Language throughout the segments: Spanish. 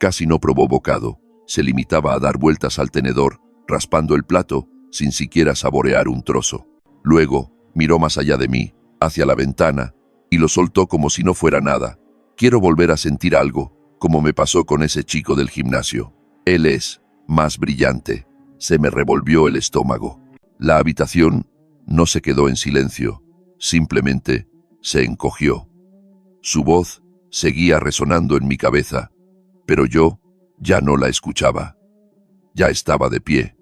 Casi no probó bocado. Se limitaba a dar vueltas al tenedor, raspando el plato, sin siquiera saborear un trozo. Luego, miró más allá de mí, hacia la ventana, y lo soltó como si no fuera nada. Quiero volver a sentir algo, como me pasó con ese chico del gimnasio. Él es más brillante. Se me revolvió el estómago. La habitación no se quedó en silencio, simplemente se encogió. Su voz seguía resonando en mi cabeza, pero yo ya no la escuchaba. Ya estaba de pie.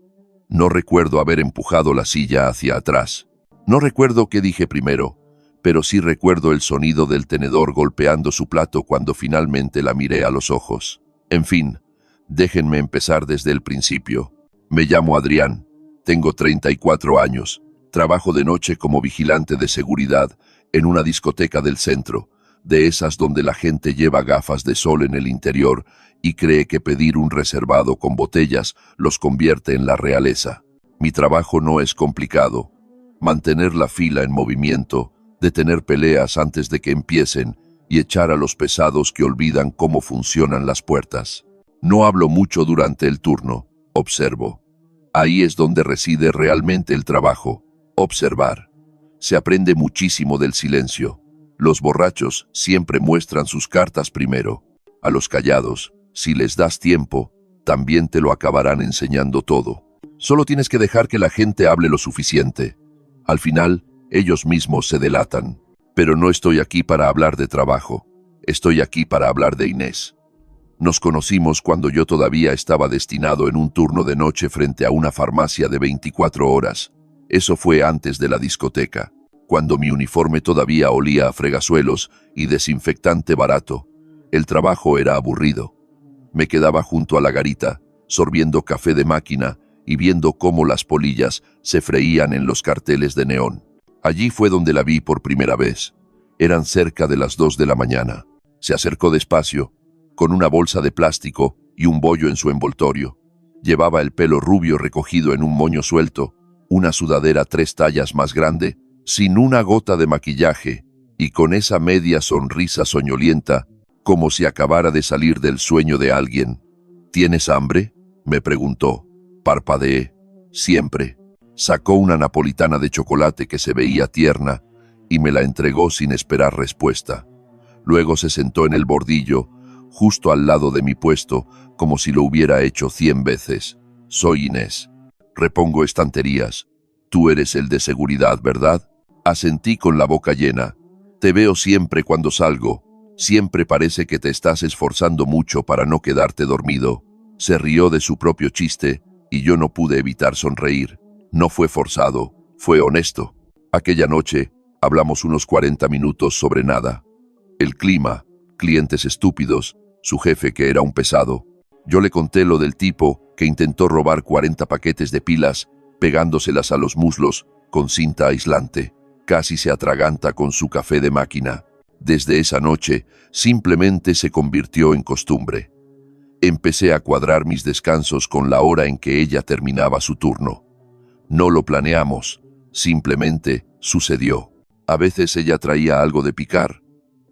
No recuerdo haber empujado la silla hacia atrás. No recuerdo qué dije primero, pero sí recuerdo el sonido del tenedor golpeando su plato cuando finalmente la miré a los ojos. En fin, déjenme empezar desde el principio. Me llamo Adrián, tengo 34 años, trabajo de noche como vigilante de seguridad en una discoteca del centro, de esas donde la gente lleva gafas de sol en el interior y cree que pedir un reservado con botellas los convierte en la realeza. Mi trabajo no es complicado. Mantener la fila en movimiento, detener peleas antes de que empiecen y echar a los pesados que olvidan cómo funcionan las puertas. No hablo mucho durante el turno, observo. Ahí es donde reside realmente el trabajo, observar. Se aprende muchísimo del silencio. Los borrachos siempre muestran sus cartas primero. A los callados, si les das tiempo, también te lo acabarán enseñando todo. Solo tienes que dejar que la gente hable lo suficiente. Al final, ellos mismos se delatan. Pero no estoy aquí para hablar de trabajo. Estoy aquí para hablar de Inés. Nos conocimos cuando yo todavía estaba destinado en un turno de noche frente a una farmacia de 24 horas. Eso fue antes de la discoteca, cuando mi uniforme todavía olía a fregasuelos y desinfectante barato. El trabajo era aburrido. Me quedaba junto a la garita, sorbiendo café de máquina y viendo cómo las polillas se freían en los carteles de neón. Allí fue donde la vi por primera vez. Eran cerca de las 2 de la mañana. Se acercó despacio, con una bolsa de plástico y un bollo en su envoltorio. Llevaba el pelo rubio recogido en un moño suelto, una sudadera 3 tallas más grande, sin una gota de maquillaje, y con esa media sonrisa soñolienta, como si acabara de salir del sueño de alguien. ¿Tienes hambre?, me preguntó. Parpadeé. Siempre. Sacó una napolitana de chocolate que se veía tierna y me la entregó sin esperar respuesta. Luego se sentó en el bordillo, justo al lado de mi puesto, como si lo hubiera hecho 100 veces. Soy Inés. Repongo estanterías. Tú eres el de seguridad, ¿verdad? Asentí con la boca llena. Te veo siempre cuando salgo. Siempre parece que te estás esforzando mucho para no quedarte dormido. Se rió de su propio chiste y yo no pude evitar sonreír. No fue forzado, fue honesto. Aquella noche hablamos unos 40 minutos sobre nada. El clima, clientes estúpidos, su jefe que era un pesado. Yo le conté lo del tipo que intentó robar 40 paquetes de pilas, pegándoselas a los muslos con cinta aislante. Casi se atraganta con su café de máquina. Desde esa noche, simplemente se convirtió en costumbre. Empecé a cuadrar mis descansos con la hora en que ella terminaba su turno. No lo planeamos, simplemente sucedió. A veces ella traía algo de picar.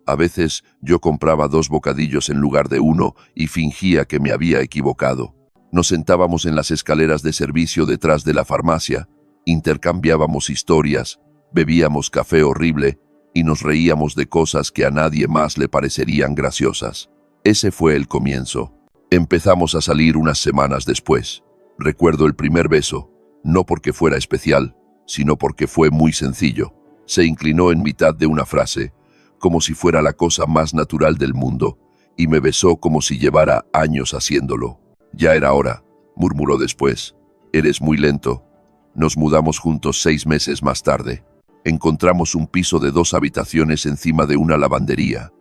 A veces yo compraba 2 bocadillos en lugar de 1 y fingía que me había equivocado. Nos sentábamos en las escaleras de servicio detrás de la farmacia, intercambiábamos historias, bebíamos café horrible y nos reíamos de cosas que a nadie más le parecerían graciosas. Ese fue el comienzo. Empezamos a salir unas semanas después. Recuerdo el primer beso, no porque fuera especial, sino porque fue muy sencillo. Se inclinó en mitad de una frase, como si fuera la cosa más natural del mundo, y me besó como si llevara años haciéndolo. Ya era hora, murmuró después. Eres muy lento. Nos mudamos juntos 6 meses más tarde. Encontramos un piso de 2 habitaciones encima de una lavandería.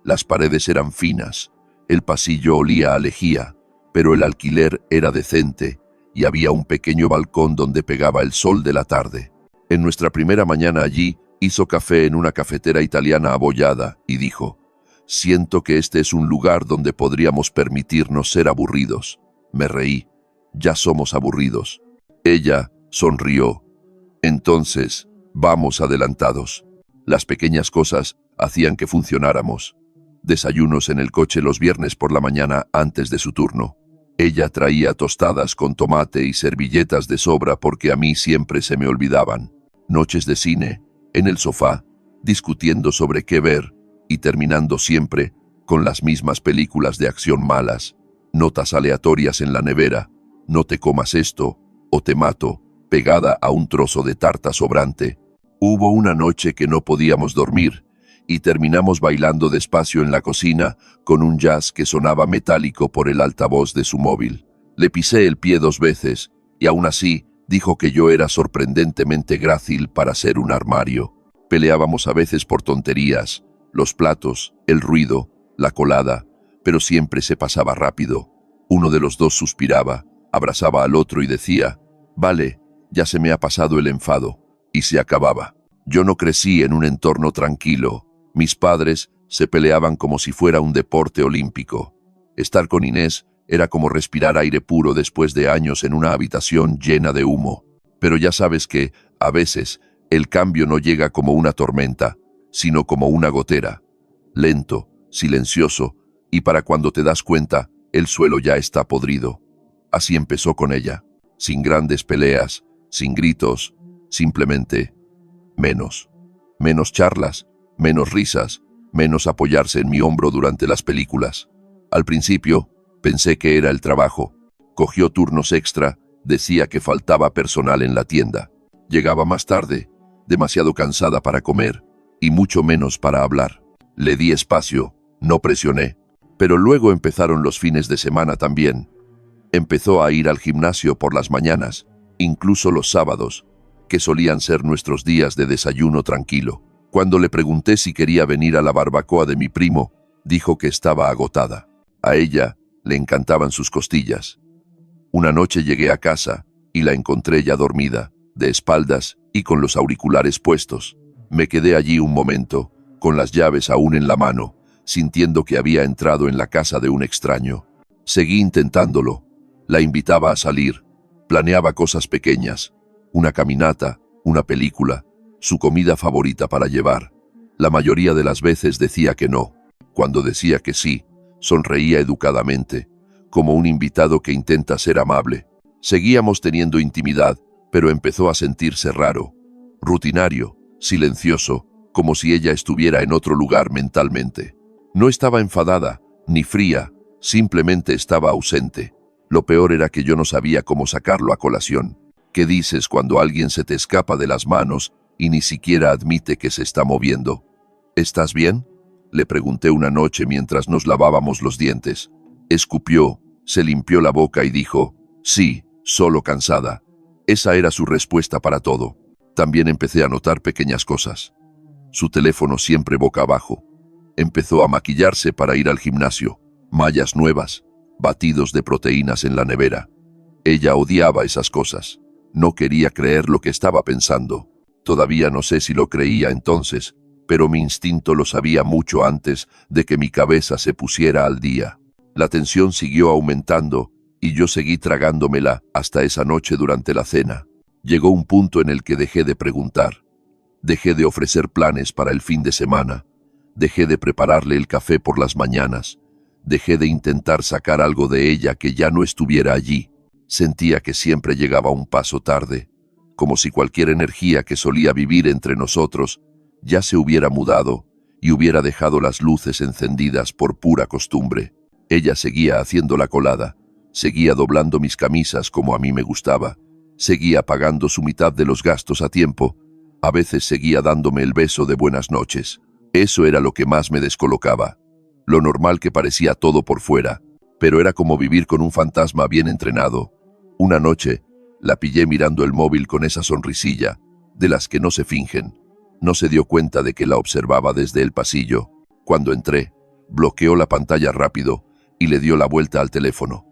Las paredes eran finas, el pasillo olía a lejía, pero el alquiler era decente y había un pequeño balcón donde pegaba el sol de la tarde. En nuestra primera mañana allí, hizo café en una cafetera italiana abollada y dijo: «Siento que este es un lugar donde podríamos permitirnos ser aburridos». Me reí. Ya somos aburridos. Ella sonrió. Entonces, vamos adelantados. Las pequeñas cosas hacían que funcionáramos. desayunos en el coche los viernes por la mañana antes de su turno. Ella traía tostadas con tomate y servilletas de sobra porque a mí siempre se me olvidaban. Noches de cine, en el sofá, discutiendo sobre qué ver y terminando siempre con las mismas películas de acción malas. Notas aleatorias en la nevera, no te comas esto o te mato, pegada a un trozo de tarta sobrante. Hubo una noche que no podíamos dormir y terminamos bailando despacio en la cocina con un jazz que sonaba metálico por el altavoz de su móvil. Le pisé el pie 2 veces y aún así dijo que yo era sorprendentemente grácil para ser un armario. Peleábamos a veces por tonterías, los platos, el ruido, la colada, pero siempre se pasaba rápido. Uno de los dos suspiraba, abrazaba al otro y decía, «Vale, ya se me ha pasado el enfado», y se acababa. Yo no crecí en un entorno tranquilo. Mis padres se peleaban como si fuera un deporte olímpico. Estar con Inés era como respirar aire puro después de años en una habitación llena de humo. Pero ya sabes que, a veces, el cambio no llega como una tormenta, sino como una gotera. Lento, silencioso, y para cuando te das cuenta, el suelo ya está podrido. Así empezó con ella, sin grandes peleas, sin gritos, simplemente menos. Menos charlas, menos risas, menos apoyarse en mi hombro durante las películas. Al principio, pensé que era el trabajo. Cogió turnos extra, decía que faltaba personal en la tienda. Llegaba más tarde, demasiado cansada para comer, y mucho menos para hablar. Le di espacio, no presioné. Pero luego empezaron los fines de semana también. Empezó a ir al gimnasio por las mañanas, incluso los sábados, que solían ser nuestros días de desayuno tranquilo. Cuando le pregunté si quería venir a la barbacoa de mi primo, dijo que estaba agotada. A ella le encantaban sus costillas. Una noche llegué a casa y la encontré ya dormida, de espaldas y con los auriculares puestos. Me quedé allí un momento, con las llaves aún en la mano, sintiendo que había entrado en la casa de un extraño. Seguí intentándolo. La invitaba a salir. Planeaba cosas pequeñas. Una caminata, una película, su comida favorita para llevar. La mayoría de las veces decía que no. Cuando decía que sí, sonreía educadamente, como un invitado que intenta ser amable. Seguíamos teniendo intimidad, pero empezó a sentirse raro, rutinario, silencioso, como si ella estuviera en otro lugar mentalmente. No estaba enfadada, ni fría, simplemente estaba ausente. Lo peor era que yo no sabía cómo sacarlo a colación. ¿Qué dices cuando alguien se te escapa de las manos y ni siquiera admite que se está moviendo? ¿Estás bien?, le pregunté una noche mientras nos lavábamos los dientes. Escupió, se limpió la boca y dijo, «Sí, solo cansada». Esa era su respuesta para todo. También empecé a notar pequeñas cosas. Su teléfono siempre boca abajo. Empezó a maquillarse para ir al gimnasio. Mallas nuevas, batidos de proteínas en la nevera. Ella odiaba esas cosas. No quería creer lo que estaba pensando. Todavía no sé si lo creía entonces, pero mi instinto lo sabía mucho antes de que mi cabeza se pusiera al día. La tensión siguió aumentando y yo seguí tragándomela hasta esa noche durante la cena. Llegó un punto en el que dejé de preguntar. Dejé de ofrecer planes para el fin de semana. Dejé de prepararle el café por las mañanas. Dejé de intentar sacar algo de ella que ya no estuviera allí. Sentía que siempre llegaba un paso tarde, como si cualquier energía que solía vivir entre nosotros ya se hubiera mudado y hubiera dejado las luces encendidas por pura costumbre. Ella seguía haciendo la colada, seguía doblando mis camisas como a mí me gustaba, seguía pagando su mitad de los gastos a tiempo, a veces seguía dándome el beso de buenas noches. Eso era lo que más me descolocaba. Lo normal que parecía todo por fuera, pero era como vivir con un fantasma bien entrenado. Una noche, la pillé mirando el móvil con esa sonrisilla, de las que no se fingen. No se dio cuenta de que la observaba desde el pasillo. Cuando entré, bloqueó la pantalla rápido y le dio la vuelta al teléfono.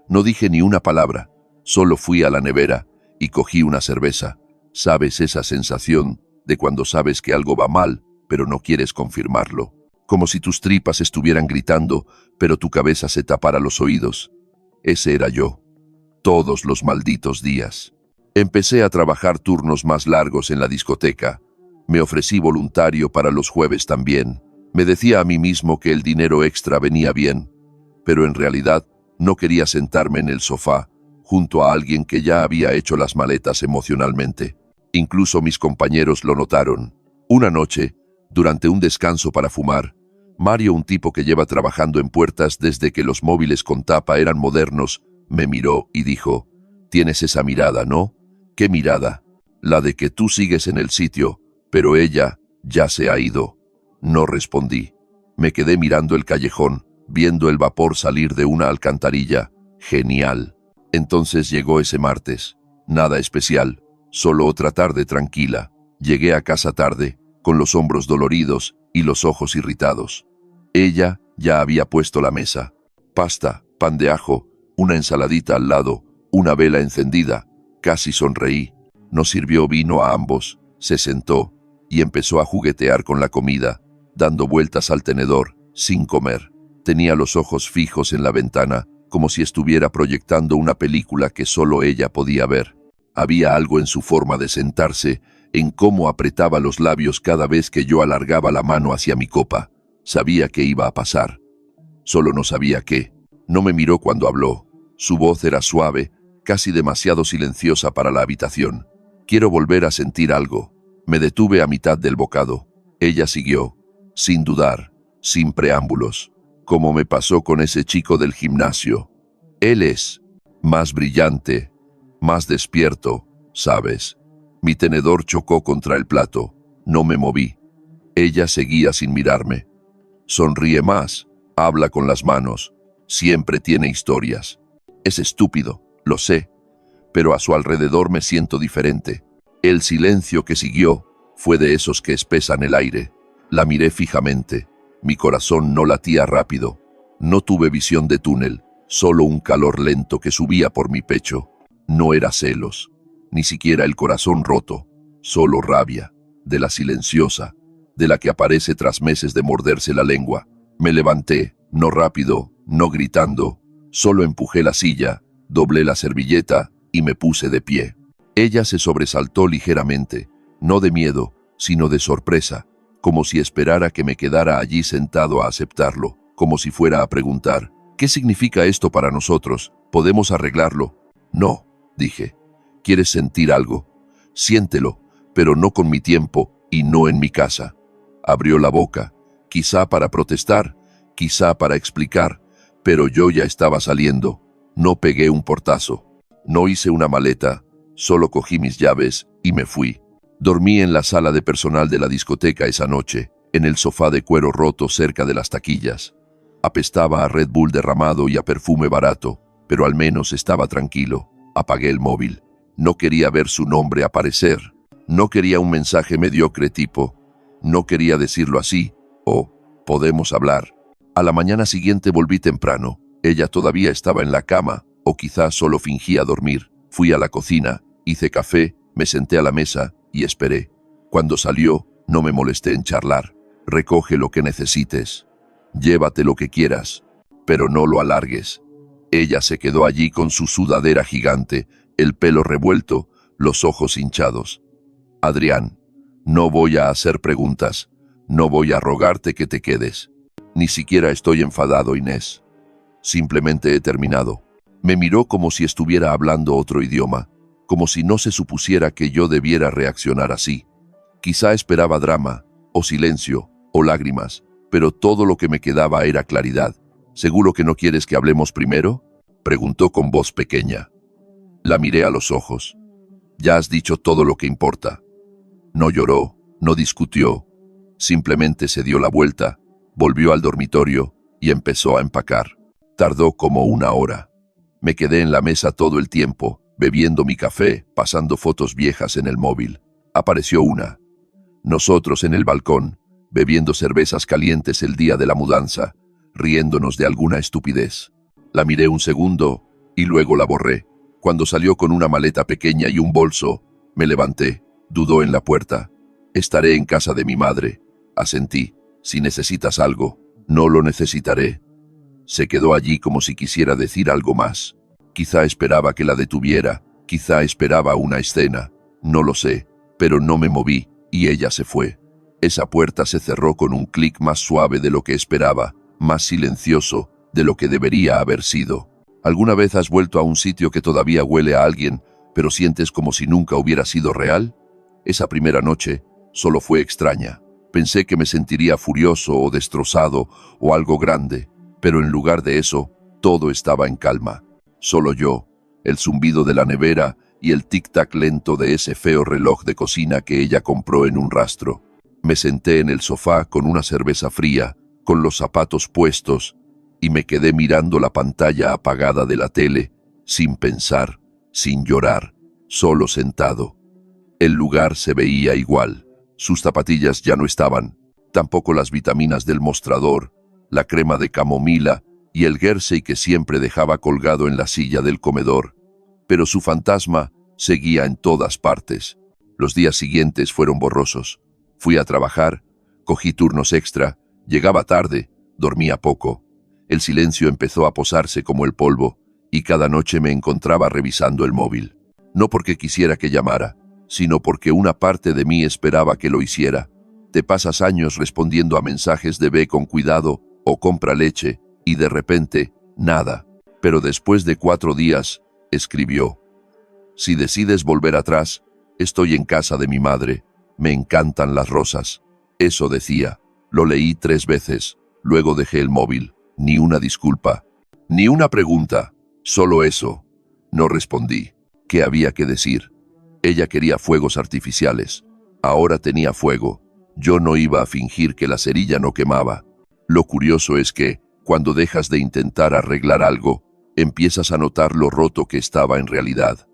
No dije ni una palabra, solo fui a la nevera y cogí una cerveza. ¿Sabes esa sensación de cuando sabes que algo va mal, pero no quieres confirmarlo? Como si tus tripas estuvieran gritando, pero tu cabeza se tapara los oídos. Ese era yo. Todos los malditos días. Empecé a trabajar turnos más largos en la discoteca. Me ofrecí voluntario para los jueves también. Me decía a mí mismo que el dinero extra venía bien, pero en realidad no quería sentarme en el sofá junto a alguien que ya había hecho las maletas emocionalmente. Incluso mis compañeros lo notaron. Una noche, durante un descanso para fumar, Mario, un tipo que lleva trabajando en puertas desde que los móviles con tapa eran modernos, me miró y dijo: «Tienes esa mirada, ¿no?» «¿Qué mirada?» «La de que tú sigues en el sitio, pero ella ya se ha ido». No respondí. Me quedé mirando el callejón, viendo el vapor salir de una alcantarilla. Genial. Entonces llegó ese martes. Nada especial, solo otra tarde tranquila. Llegué a casa tarde, con los hombros doloridos y los ojos irritados. Ella ya había puesto la mesa. Pasta, pan de ajo, una ensaladita al lado, una vela encendida. Casi sonreí. Nos sirvió vino a ambos, se sentó y empezó a juguetear con la comida, dando vueltas al tenedor, sin comer. Tenía los ojos fijos en la ventana, como si estuviera proyectando una película que solo ella podía ver. Había algo en su forma de sentarse, en cómo apretaba los labios cada vez que yo alargaba la mano hacia mi copa. Sabía que iba a pasar. Solo no sabía qué. No me miró cuando habló. Su voz era suave, casi demasiado silenciosa para la habitación. «Quiero volver a sentir algo». Me detuve a mitad del bocado. Ella siguió, sin dudar, sin preámbulos, como me pasó con ese chico del gimnasio. Él es más brillante, más despierto, ¿sabes? Mi tenedor chocó contra el plato. No me moví. Ella seguía sin mirarme. Sonríe más, habla con las manos, siempre tiene historias. Es estúpido, lo sé, pero a su alrededor me siento diferente. El silencio que siguió fue de esos que espesan el aire. La miré fijamente. Mi corazón no latía rápido. No tuve visión de túnel, solo un calor lento que subía por mi pecho. No era celos, ni siquiera el corazón roto, solo rabia, de la silenciosa, de la que aparece tras meses de morderse la lengua. Me levanté, no rápido, no gritando, solo empujé la silla, doblé la servilleta y me puse de pie. Ella se sobresaltó ligeramente, no de miedo, sino de sorpresa, como si esperara que me quedara allí sentado a aceptarlo, como si fuera a preguntar: «¿Qué significa esto para nosotros? ¿Podemos arreglarlo?» «No», dije. «¿Quieres sentir algo? Siéntelo, pero no con mi tiempo y no en mi casa». Abrió la boca, quizá para protestar, quizá para explicar, pero yo ya estaba saliendo. No pegué un portazo, no hice una maleta, solo cogí mis llaves y me fui. Dormí en la sala de personal de la discoteca esa noche, en el sofá de cuero roto cerca de las taquillas. Apestaba a Red Bull derramado y a perfume barato, pero al menos estaba tranquilo. Apagué el móvil. No quería ver su nombre aparecer. No quería un mensaje mediocre tipo: «No quería decirlo así» o «podemos hablar». A la mañana siguiente volví temprano. Ella todavía estaba en la cama, o quizás solo fingía dormir. Fui a la cocina, hice café, me senté a la mesa y esperé. Cuando salió, no me molesté en charlar. «Recoge lo que necesites. Llévate lo que quieras, pero no lo alargues». Ella se quedó allí con su sudadera gigante, el pelo revuelto, los ojos hinchados. «Adrián, no voy a hacer preguntas. No voy a rogarte que te quedes. Ni siquiera estoy enfadado, Inés. Simplemente he terminado». Me miró como si estuviera hablando otro idioma, como si no se supusiera que yo debiera reaccionar así. Quizá esperaba drama, o silencio, o lágrimas, pero todo lo que me quedaba era claridad. «¿Seguro que no quieres que hablemos primero?», preguntó con voz pequeña. La miré a los ojos. «Ya has dicho todo lo que importa». No lloró, no discutió, simplemente se dio la vuelta, volvió al dormitorio y empezó a empacar. Tardó como 1 hora. Me quedé en la mesa todo el tiempo, bebiendo mi café, pasando fotos viejas en el móvil. Apareció una. Nosotros en el balcón, bebiendo cervezas calientes el día de la mudanza, riéndonos de alguna estupidez. La miré un segundo y luego la borré. Cuando salió con una maleta pequeña y un bolso, me levanté. Dudó en la puerta. «Estaré en casa de mi madre», asentí. «Si necesitas algo». «No lo necesitaré». Se quedó allí como si quisiera decir algo más. Quizá esperaba que la detuviera, quizá esperaba una escena. No lo sé, pero no me moví y ella se fue. Esa puerta se cerró con un clic más suave de lo que esperaba, más silencioso de lo que debería haber sido. ¿Alguna vez has vuelto a un sitio que todavía huele a alguien, pero sientes como si nunca hubiera sido real? Esa primera noche solo fue extraña. Pensé que me sentiría furioso o destrozado o algo grande, pero en lugar de eso, todo estaba en calma. Solo yo, el zumbido de la nevera y el tic-tac lento de ese feo reloj de cocina que ella compró en un rastro. Me senté en el sofá con una cerveza fría, con los zapatos puestos, y me quedé mirando la pantalla apagada de la tele, sin pensar, sin llorar, solo sentado. El lugar se veía igual. Sus zapatillas ya no estaban, tampoco las vitaminas del mostrador, la crema de camomila y el jersey que siempre dejaba colgado en la silla del comedor. Pero su fantasma seguía en todas partes. Los días siguientes fueron borrosos. Fui a trabajar, cogí turnos extra, llegaba tarde, dormía poco. El silencio empezó a posarse como el polvo, y cada noche me encontraba revisando el móvil. No porque quisiera que llamara, sino porque una parte de mí esperaba que lo hiciera. Te pasas años respondiendo a mensajes de ve con cuidado o compra leche, y de repente, nada. Pero después de 4 días, escribió: si decides volver atrás, estoy en casa de mi madre, me encantan las rosas. Eso decía. Lo leí 3 veces, luego dejé el móvil. Ni una disculpa, ni una pregunta, solo eso. No respondí. ¿Qué había que decir? Ella quería fuegos artificiales. Ahora tenía fuego. Yo no iba a fingir que la cerilla no quemaba. Lo curioso es que, cuando dejas de intentar arreglar algo, empiezas a notar lo roto que estaba en realidad.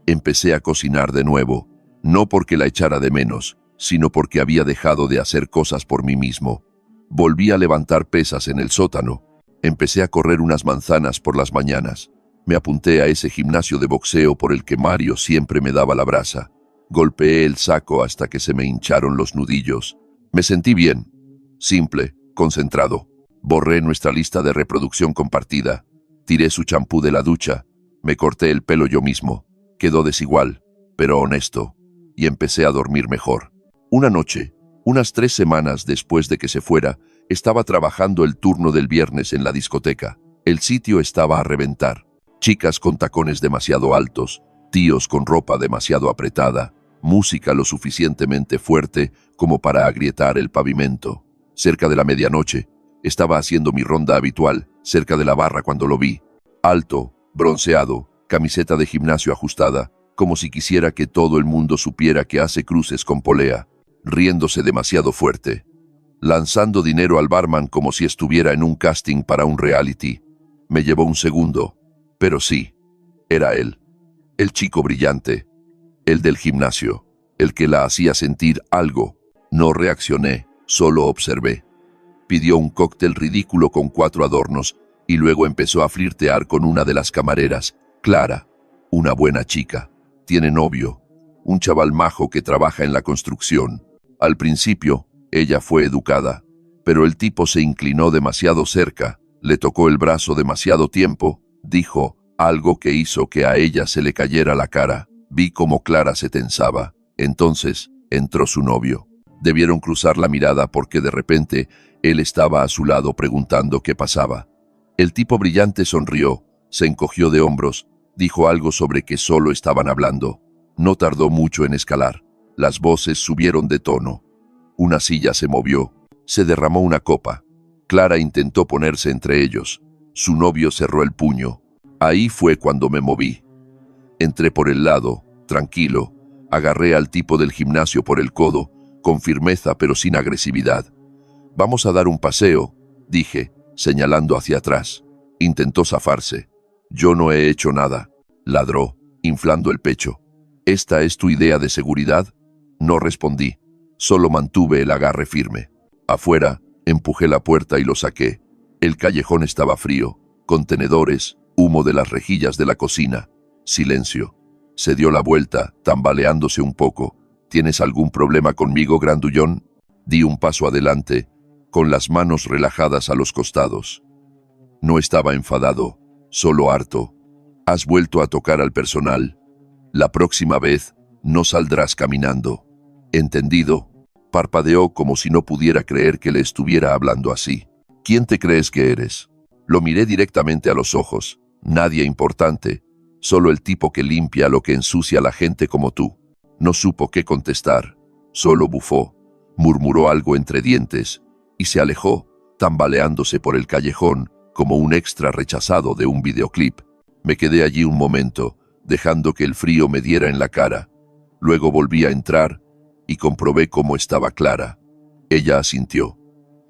Empecé a cocinar de nuevo, no porque la echara de menos, sino porque había dejado de hacer cosas por mí mismo. Volví a levantar pesas en el sótano. Empecé a correr unas manzanas por las mañanas. Me apunté a ese gimnasio de boxeo por el que Mario siempre me daba la brasa. Golpeé el saco hasta que se me hincharon los nudillos. Me sentí bien, simple, concentrado. Borré nuestra lista de reproducción compartida. Tiré su champú de la ducha. Me corté el pelo yo mismo. Quedó desigual, pero honesto. Y empecé a dormir mejor. Una noche, unas 3 semanas después de que se fuera, estaba trabajando el turno del viernes en la discoteca. El sitio estaba a reventar. Chicas con tacones demasiado altos, tíos con ropa demasiado apretada, música lo suficientemente fuerte como para agrietar el pavimento. Cerca de la medianoche, estaba haciendo mi ronda habitual, cerca de la barra cuando lo vi. Alto, bronceado, camiseta de gimnasio ajustada, como si quisiera que todo el mundo supiera que hace cruces con polea, riéndose demasiado fuerte, lanzando dinero al barman como si estuviera en un casting para un reality. Me llevó un segundo, pero sí, era él, el chico brillante, el del gimnasio, el que la hacía sentir algo. No reaccioné, solo observé. Pidió un cóctel ridículo con 4 adornos y luego empezó a flirtear con una de las camareras, Clara, una buena chica. Tiene novio, un chaval majo que trabaja en la construcción. Al principio, ella fue educada, pero el tipo se inclinó demasiado cerca, le tocó el brazo demasiado tiempo, dijo algo que hizo que a ella se le cayera la cara. Vi cómo Clara se tensaba. Entonces entró su novio. Debieron cruzar la mirada porque de repente él estaba a su lado preguntando qué pasaba. El tipo brillante sonrió, se encogió de hombros, dijo algo sobre que solo estaban hablando. No tardó mucho en escalar. Las voces subieron de tono. Una silla se movió. Se derramó una copa. Clara intentó ponerse entre ellos. Su novio cerró el puño. Ahí fue cuando me moví. Entré por el lado, tranquilo. Agarré al tipo del gimnasio por el codo, con firmeza pero sin agresividad. «Vamos a dar un paseo», dije, señalando hacia atrás. Intentó zafarse. «Yo no he hecho nada», ladró, inflando el pecho. «¿Esta es tu idea de seguridad?» No respondí. Solo mantuve el agarre firme. Afuera, empujé la puerta y lo saqué. El callejón estaba frío. Contenedores, humo de las rejillas de la cocina. Silencio. Se dio la vuelta, tambaleándose un poco. «¿Tienes algún problema conmigo, grandullón?» Di un paso adelante, con las manos relajadas a los costados. No estaba enfadado, solo harto. «Has vuelto a tocar al personal. La próxima vez no saldrás caminando. ¿Entendido?» Parpadeó como si no pudiera creer que le estuviera hablando así. ¿Quién te crees que eres? Lo miré directamente a los ojos. Nadie importante, solo el tipo que limpia lo que ensucia a la gente como tú. No supo qué contestar, solo bufó, murmuró algo entre dientes y se alejó, tambaleándose por el callejón como un extra rechazado de un videoclip. Me quedé allí un momento, dejando que el frío me diera en la cara. Luego volví a entrar y comprobé cómo estaba Clara. Ella asintió,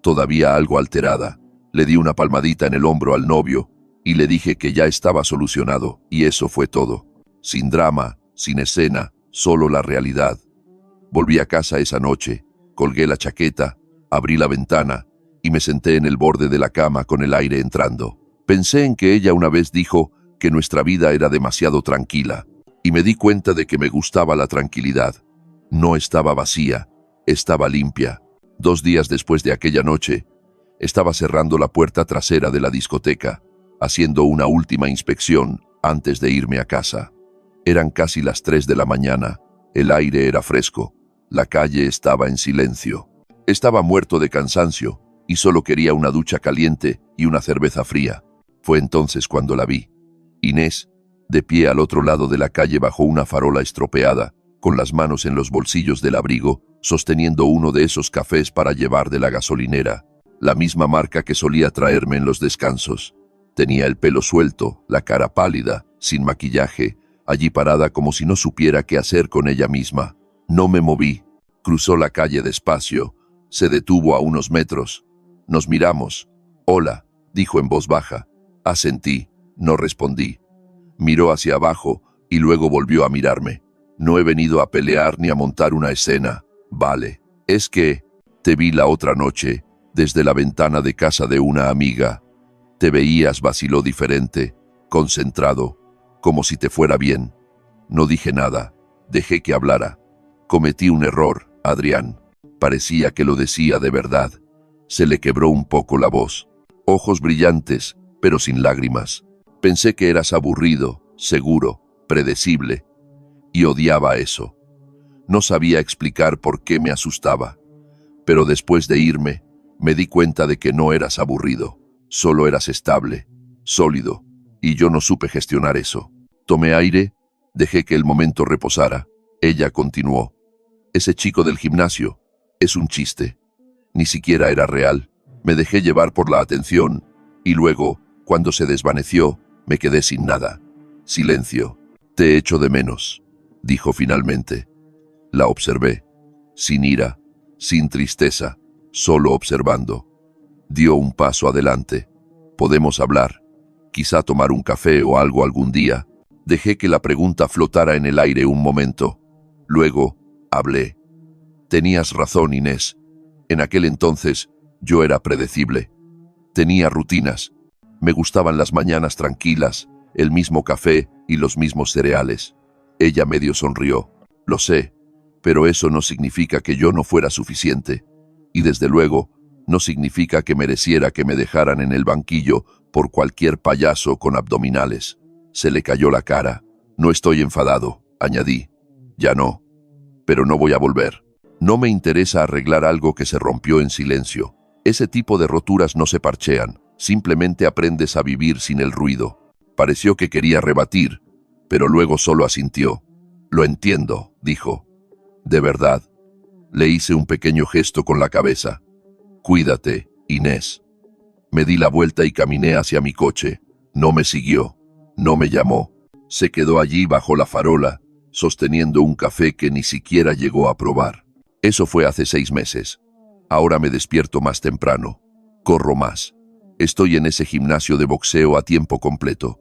todavía algo alterada. Le di una palmadita en el hombro al novio y le dije que ya estaba solucionado, y eso fue todo. Sin drama, sin escena, solo la realidad. Volví a casa esa noche, colgué la chaqueta, abrí la ventana y me senté en el borde de la cama con el aire entrando. Pensé en que ella una vez dijo que nuestra vida era demasiado tranquila, y me di cuenta de que me gustaba la tranquilidad. No estaba vacía, estaba limpia. 2 días después de aquella noche, estaba cerrando la puerta trasera de la discoteca, haciendo una última inspección antes de irme a casa. Eran casi las 3 de la mañana, el aire era fresco, la calle estaba en silencio. Estaba muerto de cansancio y solo quería una ducha caliente y una cerveza fría. Fue entonces cuando la vi. Inés, de pie al otro lado de la calle bajo una farola estropeada, con las manos en los bolsillos del abrigo, sosteniendo uno de esos cafés para llevar de la gasolinera, la misma marca que solía traerme en los descansos. Tenía el pelo suelto, la cara pálida, sin maquillaje, allí parada como si no supiera qué hacer con ella misma. No me moví. Cruzó la calle despacio, se detuvo a unos metros. Nos miramos. «Hola», dijo en voz baja. Asentí, no respondí. Miró hacia abajo y luego volvió a mirarme. «No he venido a pelear ni a montar una escena. Vale. Es que te vi la otra noche, desde la ventana de casa de una amiga. Te veías», vaciló diferente, concentrado, como si te fuera bien. No dije nada, dejé que hablara. Cometí un error, Adrián. Parecía que lo decía de verdad. Se le quebró un poco la voz. Ojos brillantes, pero sin lágrimas. Pensé que eras aburrido, seguro, predecible. Y odiaba eso. No sabía explicar por qué me asustaba. Pero después de irme, me di cuenta de que no eras aburrido. Solo eras estable, sólido, y yo no supe gestionar eso. Tomé aire, dejé que el momento reposara. Ella continuó. «Ese chico del gimnasio es un chiste. Ni siquiera era real. Me dejé llevar por la atención, y luego, cuando se desvaneció, me quedé sin nada. Silencio. Te echo de menos», dijo finalmente. La observé, sin ira, sin tristeza, solo observando. Dio un paso adelante. «Podemos hablar. Quizá tomar un café o algo algún día». Dejé que la pregunta flotara en el aire un momento. Luego, hablé. «Tenías razón, Inés. En aquel entonces, yo era predecible. Tenía rutinas. Me gustaban las mañanas tranquilas, el mismo café y los mismos cereales». Ella medio sonrió. «Lo sé, pero eso no significa que yo no fuera suficiente. Y desde luego, no significa que mereciera que me dejaran en el banquillo por cualquier payaso con abdominales». Se le cayó la cara. «No estoy enfadado», añadí. «Ya no. Pero no voy a volver. No me interesa arreglar algo que se rompió en silencio. Ese tipo de roturas no se parchean. Simplemente aprendes a vivir sin el ruido». Pareció que quería rebatir, pero luego solo asintió. «Lo entiendo», dijo. «De verdad». Le hice un pequeño gesto con la cabeza. «Cuídate, Inés». Me di la vuelta y caminé hacia mi coche. No me siguió. No me llamó. Se quedó allí bajo la farola, sosteniendo un café que ni siquiera llegó a probar. Eso fue hace 6 meses. Ahora me despierto más temprano. Corro más. Estoy en ese gimnasio de boxeo a tiempo completo.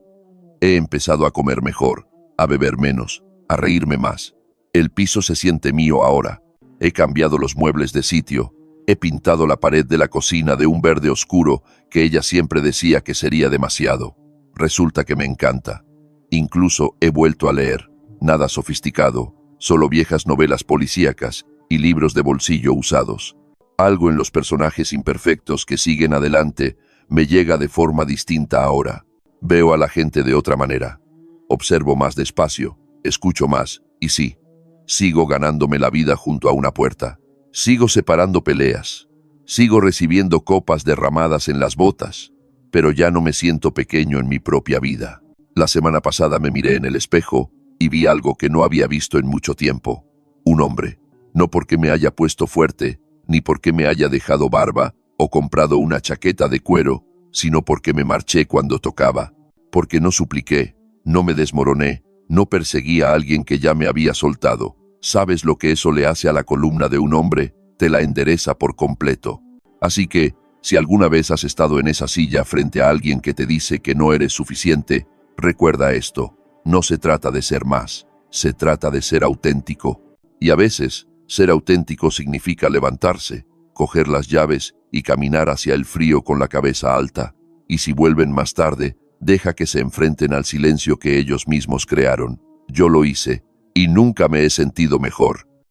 He empezado a comer mejor, a beber menos, a reírme más. El piso se siente mío ahora. He cambiado los muebles de sitio. He pintado la pared de la cocina de un verde oscuro que ella siempre decía que sería demasiado. Resulta que me encanta. Incluso he vuelto a leer. Nada sofisticado, solo viejas novelas policíacas y libros de bolsillo usados. Algo en los personajes imperfectos que siguen adelante me llega de forma distinta ahora. Veo a la gente de otra manera. Observo más despacio, escucho más, y sí, sigo ganándome la vida junto a una puerta. Sigo separando peleas. Sigo recibiendo copas derramadas en las botas, pero ya no me siento pequeño en mi propia vida. La semana pasada me miré en el espejo y vi algo que no había visto en mucho tiempo. Un hombre. No porque me haya puesto fuerte, ni porque me haya dejado barba o comprado una chaqueta de cuero, sino porque me marché cuando tocaba. Porque no supliqué, no me desmoroné, no perseguí a alguien que ya me había soltado. ¿Sabes lo que eso le hace a la columna de un hombre? Te la endereza por completo. Así que, si alguna vez has estado en esa silla frente a alguien que te dice que no eres suficiente, recuerda esto. No se trata de ser más, se trata de ser auténtico. Y a veces, ser auténtico significa levantarse, coger las llaves y caminar hacia el frío con la cabeza alta. Y si vuelven más tarde, deja que se enfrenten al silencio que ellos mismos crearon. Yo lo hice, y nunca me he sentido mejor.